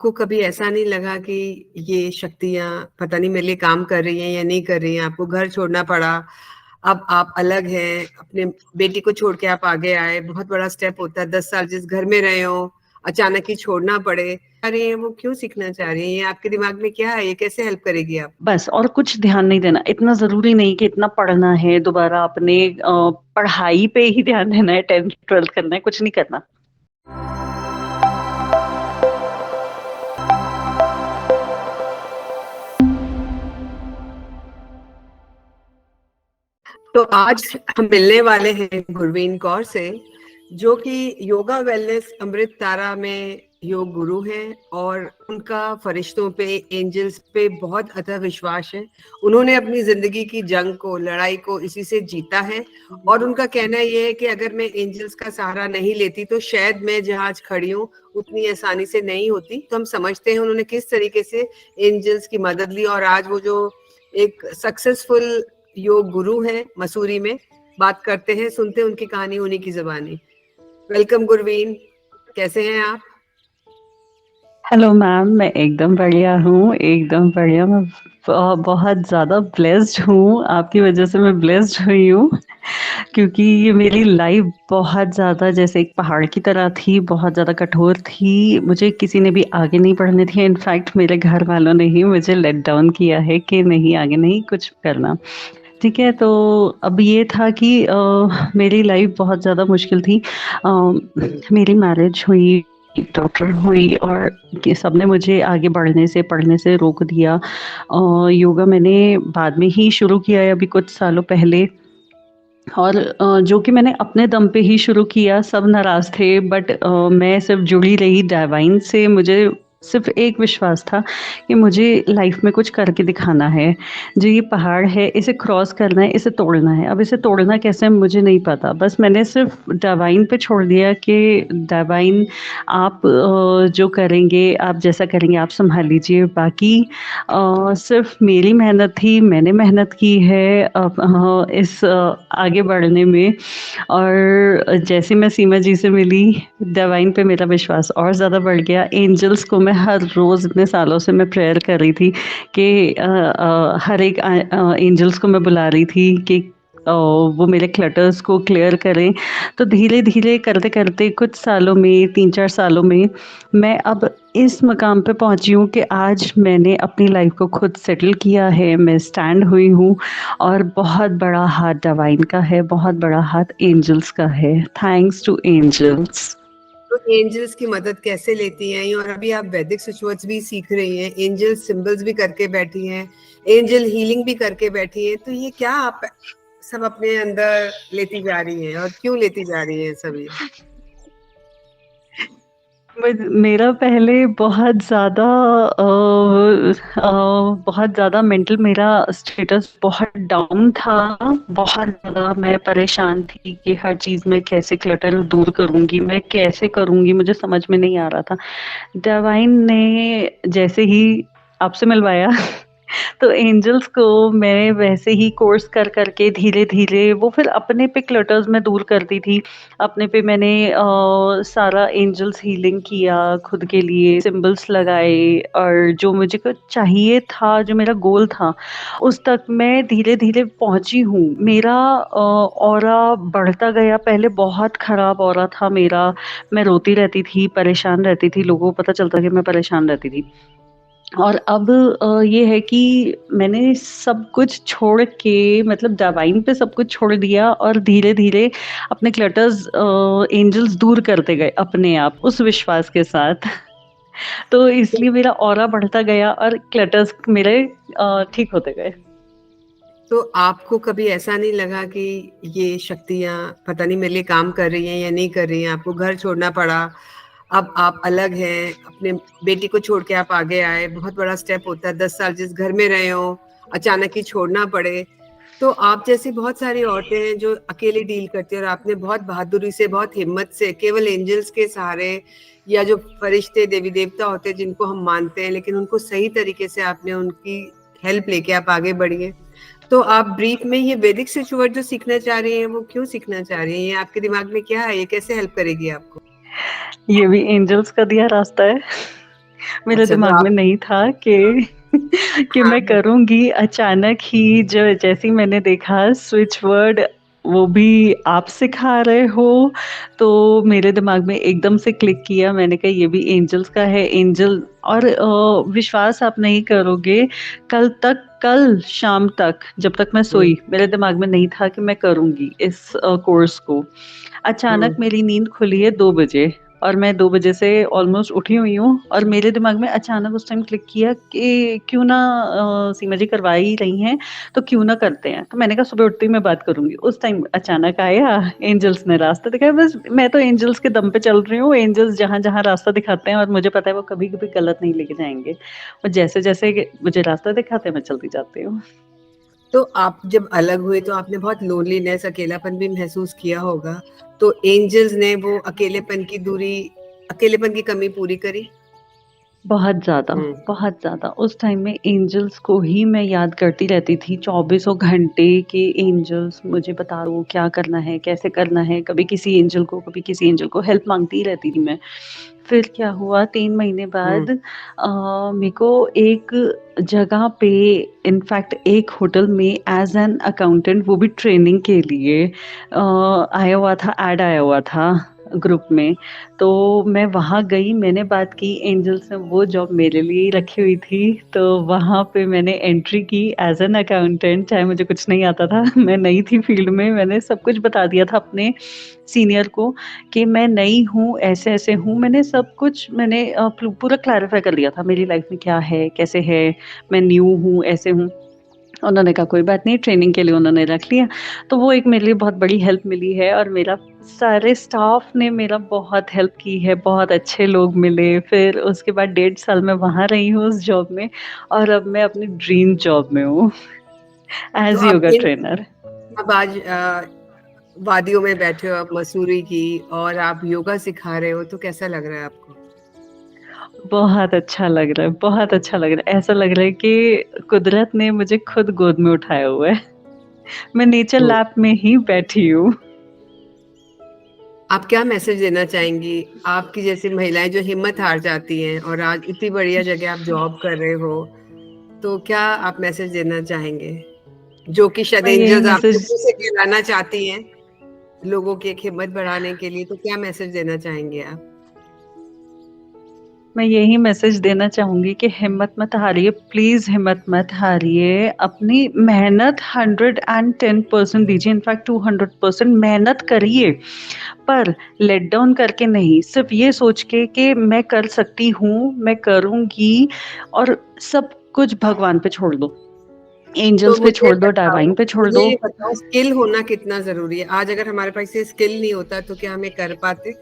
को कभी ऐसा नहीं लगा कि ये शक्तियाँ पता नहीं मेरे लिए काम कर रही हैं या नहीं कर रही हैं? आपको घर छोड़ना पड़ा, अब आप अलग हैं, अपने बेटी को छोड़ के आप आगे आए, बहुत बड़ा स्टेप होता है, 10 साल जिस घर में रहे हो, अचानक ही छोड़ना पड़े। चाह रही हैं, वो क्यों सीखना चाह रही हैं? ये आपके दिमाग में क्या है? ये कैसे हेल्प करेगी आप? बस और कुछ ध्यान नहीं देना। इतना ज़रूरी नहीं कि इतना पढ़ना है, दोबारा अपने पढ़ाई पे ही ध्यान देना है, 10th-12th करना है, कुछ नहीं करना। तो आज हम मिलने वाले हैं गुरवीन कौर से, जो कि योगा वेलनेस अमृत तारा में योग गुरु हैं और उनका फरिश्तों पे, एंजल्स पे बहुत अथाह विश्वास है। उन्होंने अपनी जिंदगी की जंग को, लड़ाई को इसी से जीता है और उनका कहना ये है कि अगर मैं एंजल्स का सहारा नहीं लेती तो शायद मैं जहाँ आज खड़ी हूँ उतनी आसानी से नहीं होती। तो हम समझते हैं उन्होंने किस तरीके से एंजल्स की मदद ली और आज वो जो एक सक्सेसफुल योग गुरु है मसूरी में। बात करते हैं, सुनते हैं उनकी कहानी उन्हीं की जुबानी। वेलकम गुरवीन, कैसे हैं आप? हेलो मैम, मैं एकदम बढ़िया हूँ, एकदम बढ़िया। मैं बहुत ज़्यादा ब्लेस्ड हूँ, आपकी वजह से मैं ब्लेस्ड हुई हूँ क्योंकि ये मेरी लाइफ बहुत ज़्यादा जैसे एक पहाड़ की तरह थी, बहुत ज़्यादा कठोर थी। मुझे किसी ने भी आगे नहीं बढ़ने दिया। इनफैक्ट मेरे घर वालों ने ही मुझे लेट डाउन किया है कि नहीं, आगे नहीं कुछ करना। ठीक है, तो अब ये था कि मेरी लाइफ बहुत ज़्यादा मुश्किल थी। मेरी मैरिज हुई, डॉक्टर हुई और कि सबने मुझे आगे बढ़ने से, पढ़ने से रोक दिया। योगा मैंने बाद में ही शुरू किया है, अभी कुछ सालों पहले। और जो कि मैंने अपने दम पे ही शुरू किया, सब नाराज़ थे बट मैं सिर्फ़ जुड़ी रही डाइवाइन से। मुझे सिर्फ़ एक विश्वास था कि मुझे लाइफ़ में कुछ करके दिखाना है। जो ये पहाड़ है, इसे क्रॉस करना है, इसे तोड़ना है। अब इसे तोड़ना कैसे है मुझे नहीं पता। बस मैंने सिर्फ़ डाइवाइन पे छोड़ दिया कि डाइवाइन आप जो करेंगे, आप जैसा करेंगे आप सँभाल लीजिए। बाकी सिर्फ़ मेरी मेहनत थी, मैंने मेहनत की है इस आगे बढ़ने में। और जैसे मैं सीमा जी से मिली, डिवाइन पे मेरा विश्वास और ज़्यादा बढ़ गया। एंजल्स को मैं हर रोज़ इतने सालों से मैं प्रेयर कर रही थी कि हर एक एंजल्स को मैं बुला रही थी कि वो मेरे क्लटर्स को क्लियर करें। तो धीरे-धीरे करते-करते कुछ सालों में, 3-4 सालों में मैं अब इस मकाम पे पहुँची हूँ कि आज मैंने अपनी लाइफ़ को खुद सेटल किया है, मैं स्टैंड हुई हूँ और बहुत बड़ा हाथ डिवाइन का है, बहुत बड़ा हाथ एंजल्स का है। Thanks to angels. तो एंजल्स की मदद कैसे लेती हैं? और अभी आप वैदिक रिचुअल्स भी सीख रही हैं, एंजल सिंबल्स भी करके बैठी हैं, एंजल हीलिंग भी करके बैठी हैं। तो ये क्या आप सब अपने अंदर लेती जा रही हैं और क्यों लेती जा रही हैं सब ये? मेरा पहले बहुत ज़्यादा मेंटल मेरा स्टेटस बहुत डाउन था। बहुत ज़्यादा मैं परेशान थी कि हर चीज़ में कैसे क्लटर दूर करूँगी, मैं कैसे करूँगी, मुझे समझ में नहीं आ रहा था। डिवाइन ने जैसे ही आपसे मिलवाया तो एंजल्स को मैं वैसे ही कोर्स कर करके धीरे-धीरे वो फिर अपने पे क्लटर्स मैं दूर करती थी। अपने पे मैंने सारा एंजल्स हीलिंग किया, खुद के लिए सिंबल्स लगाए और जो मुझे कुछ चाहिए था, जो मेरा गोल था, उस तक मैं धीरे-धीरे पहुँची हूँ। मेरा ऑरा बढ़ता गया, पहले बहुत खराब ऑरा था मेरा। मैं रोती रहती थी, परेशान रहती थी, लोगों को पता चलता कि मैं परेशान रहती थी। और अब ये है कि मैंने सब कुछ छोड़ के मतलब डिवाइन पे सब कुछ छोड़ दिया और धीरे-धीरे अपने क्लटर्स एंजल्स दूर करते गए अपने आप उस विश्वास के साथ। तो इसलिए मेरा ऑरा बढ़ता गया और क्लटर्स मेरे ठीक होते गए। तो आपको कभी ऐसा नहीं लगा कि ये शक्तियाँ पता नहीं मेरे लिए काम कर रही हैं या नहीं कर रही हैं? आपको घर छोड़ना पड़ा, अब आप अलग हैं, अपने बेटी को छोड़ के आप आगे आए, बहुत बड़ा स्टेप होता है, 10 साल जिस घर में रहे हो, अचानक ही छोड़ना पड़े। तो आप जैसी बहुत सारी औरतें हैं जो अकेले डील करती हैं और आपने बहुत बहादुरी से, बहुत हिम्मत से, केवल एंजल्स के सहारे या जो फरिश्ते, देवी-देवता होते हैं जिनको हम मानते हैं, लेकिन उनको सही तरीके से आपने उनकी हेल्प लेके आप आगे बढ़ी हैं। तो आप ब्रीफ में ये वैदिक सिचुएट जो सीखना चाह रही हैं, वो क्यों सीखना चाह रही हैं? ये आपके दिमाग में क्या है? ये कैसे हेल्प करेगी आपको? ये भी एंजल्स का दिया रास्ता है। मेरे अच्छा, तो दिमाग में आप नहीं था कि कि हाँ, मैं करूँगी। अचानक ही जो जैसे ही मैंने देखा स्विच वर्ड वो भी आप सिखा रहे हो, तो मेरे दिमाग में एकदम से क्लिक किया। मैंने कहा ये भी एंजल्स का है। एंजल और विश्वास आप नहीं करोगे, कल शाम तक जब तक मैं हुँ, सोई, मेरे दिमाग में नहीं था कि मैं करूँगी इस कोर्स को। हुँ, अचानक मेरी नींद खुली है 2 बजे और मैं 2 बजे से ऑलमोस्ट उठी हुई हूँ और मेरे दिमाग में अचानक उस टाइम क्लिक किया कि क्यों ना सीमा जी करवा ही रही हैं, तो क्यों ना करते हैं। तो मैंने कहा सुबह उठते ही मैं बात करूँगी। उस टाइम अचानक आया, एंजल्स ने रास्ता दिखाया। बस मैं तो एंजल्स के दम पे चल रही हूँ। एंजल्स जहाँ-जहाँ रास्ता दिखाते हैं और मुझे पता है वो कभी-कभी गलत नहीं लेके जाएँगे। और जैसे-जैसे मुझे रास्ता दिखाते हैं मैं चलती जाती हूँ। तो आप जब अलग हुए तो आपने बहुत लोनलीनेस, अकेलापन भी महसूस किया होगा, तो एंजल्स ने वो अकेलेपन की कमी पूरी करी? बहुत ज़्यादा, हुँ, बहुत ज़्यादा। उस टाइम में एंजल्स को ही मैं याद करती रहती थी चौबीसों घंटे कि एंजल्स मुझे बता दो क्या करना है, कैसे करना है। कभी किसी एंजल को, कभी किसी एंजल को हेल्प माँगती ही रहती थी मैं। फिर क्या हुआ 3 महीने हुँ, बाद मेरे को एक जगह पे इनफैक्ट एक होटल में एज़ एन अकाउंटेंट वो भी ट्रेनिंग के लिए आया हुआ था, ऐड आया हुआ था ग्रुप में। तो मैं वहाँ गई, मैंने बात की एंजल्स ने वो जॉब मेरे लिए ही रखी हुई थी, तो वहाँ पे मैंने एंट्री की एज़ एन अकाउंटेंट, चाहे मुझे कुछ नहीं आता था। मैं नई थी फील्ड में, मैंने सब कुछ बता दिया था अपने सीनियर को कि मैं नई हूँ, ऐसे-ऐसे हूँ। मैंने सब कुछ मैंने पूरा क्लैरिफ़ाई कर लिया था, मेरी लाइफ़ में क्या है, कैसे है, मैं न्यू हूँ, ऐसे हूँ। उन्होंने कहा कोई बात नहीं, ट्रेनिंग के लिए उन्होंने रख लिया। तो वो एक मेरे लिए बहुत बड़ी हेल्प मिली है और मेरा सारे स्टाफ ने मेरा बहुत हेल्प की है, बहुत अच्छे लोग मिले। फिर उसके बाद 1.5 साल मैं वहाँ रही हूँ उस जॉब में और अब मैं अपनी ड्रीम जॉब में हूँ तो एज़ आप योगा इन ट्रेनर। अब आज वादियों में बैठे हो आप मसूरी की और आप योगा सिखा रहे हो, तो कैसा लग रहा है आपको? बहुत अच्छा लग रहा है, बहुत अच्छा लग रहा है। ऐसा लग रहा है कि कुदरत ने मुझे खुद गोद में उठाया हुआ है। मैं नेचर हुँ। लैब में ही बैठी हूँ। आप क्या मैसेज देना चाहेंगी? आपकी जैसी महिलाएँ जो हिम्मत हार जाती हैं और आज इतनी बढ़िया जगह आप जॉब कर रहे हो, तो क्या आप मैसेज देना चाहेंगे? जो कि शायद मैं यही एंजल्स आपके मैसेज मुँह से कहलाना चाहती हैं, लोगों की एक हिम्मत बढ़ाने के लिए, तो क्या मैसेज देना चाहेंगे आप? मैं यही मैसेज देना चाहूँगी कि हिम्मत मत हारिए, प्लीज़ हिम्मत मत हारिए। अपनी मेहनत 110% दीजिए, इनफैक्ट 200% मेहनत करिए, पर लेट डाउन करके नहीं, सिर्फ़ ये सोच के कि मैं कर सकती हूँ, मैं करूँगी और सब कुछ भगवान पे छोड़ दो। तो एंजल्स पे छोड़ दो, डिवाइन पे छोड़ मुझे दो। ये बताओ स्किल होना कितना ज़रूरी है? आज अगर हमारे पास ये स्किल नहीं होता, तो क्या हम ये कर पाते?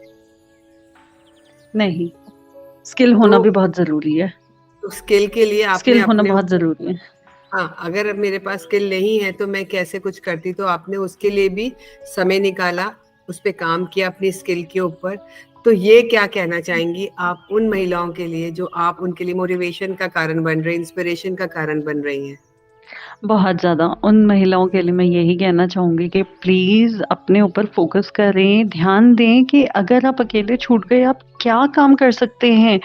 नहीं, स्किल तो होना भी बहुत ज़रूरी है। तो स्किल के लिए आपने स्किल होना अपने बहुत ऊपर ज़रूरी है। हाँ, अगर मेरे पास स्किल नहीं है तो मैं कैसे कुछ करती, तो आपने उसके लिए भी समय निकाला, उस पे काम किया अपनी स्किल के ऊपर। तो ये क्या कहना चाहेंगी आप उन महिलाओं के लिए जो आप उनके लिए मोटिवेशन का कारण बन रही हैं, इंस्पिरेशन का कारण बन रही हैं? बहुत ज़्यादा। उन महिलाओं के लिए मैं यही कहना चाहूँगी कि प्लीज़ अपने ऊपर फ़ोकस करें, ध्यान दें कि अगर आप अकेले छूट गए, आप क्या काम कर सकते हैं।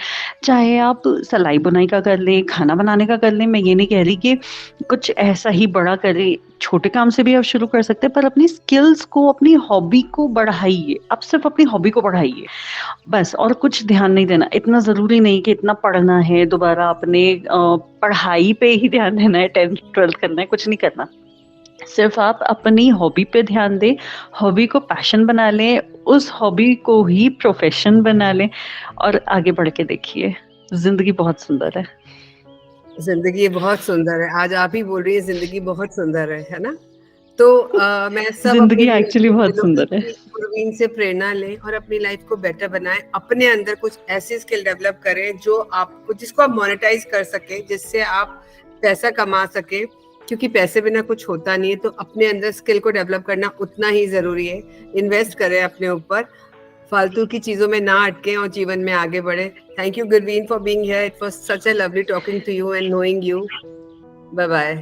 चाहे आप सिलाई-बुनाई का कर लें, खाना बनाने का कर लें, मैं ये नहीं कह रही कि कुछ ऐसा ही बड़ा करें। छोटे काम से भी आप शुरू कर सकते हैं, पर अपनी स्किल्स को, अपनी हॉबी को बढ़ाइए। आप सिर्फ़ अपनी हॉबी को बढ़ाइए। बस और कुछ ध्यान नहीं देना। इतना ज़रूरी नहीं कि इतना पढ़ना है, दोबारा अपने पढ़ाई पे ही ध्यान देना है, 10th-12th करना है, कुछ नहीं करना। सिर्फ़ आप अपनी हॉबी पे ध्यान दें, हॉबी को पैशन बना लें, उस हॉबी को ही प्रोफ़ेशन बना लें और आगे बढ़ के देखिए, ज़िंदगी बहुत सुंदर है। ज़िंदगी बहुत सुंदर है। आज आप ही बोल रही हैं ज़िंदगी बहुत सुंदर है ना? तो मैं सब अपने ज़िंदगी व्यूअर्स एक्चुअली को बहुत बोलूँगी सुंदर है। कि गुरवीन से प्रेरणा लें और अपनी लाइफ़ को बेटर बनाएँ। अपने अंदर कुछ ऐसी स्किल डेवलप करें जो आपको जिसको आप मोनेटाइज़ कर सकें, जिससे आप पैसा कमा सकें, क्योंकि पैसे बिना कुछ होता नहीं है, तो अपने अंदर स्किल को डेवलप करना उतना ही ज़रूरी है। इन्वेस्ट करें अपने ऊपर, फालतू की चीज़ों में ना अटकें और जीवन में आगे बढ़ें। Thank you Gurveen for being here. It was such a lovely talking to you and knowing you. Bye-bye.